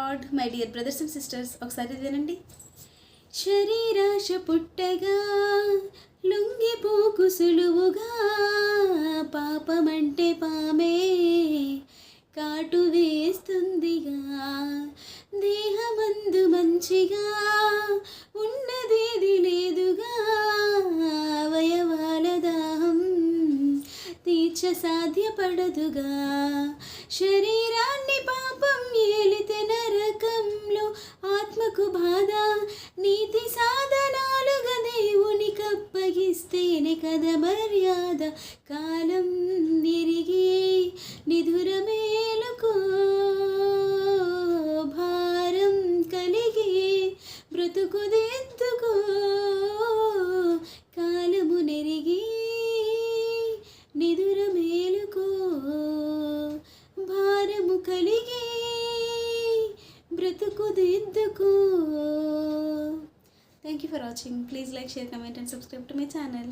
Lord my dear brothers and sisters, ఒకసారి వినండి. శరీరాశ పుట్టగా లొంగిపోకు సులువుగా, పాపమంటే పామే కాటు వేస్తుందిగా, దేహమందు మంచిగా ఉన్నదేది లేదుగా, అవయవాల దాహం తీర్చ సాధ్యపడదుగా, శరీరాన్ని పాపం ఏలితే నరకంలో ఆత్మకు బాధ, నీతి సాధనాలుగా దేవునికి అప్పగిస్తేనే కదా మర్యాద, కాలం తిరిగి నిధుర మేలుకో, భారం కలిగి బ్రతుకు దిద్దుకో, కాలము నెరిగి నిధుర మేలుకో, భారము కలిగి బ్రతుకు దిద్దుకో. Thank you for watching. Please like, share, comment and subscribe to my channel.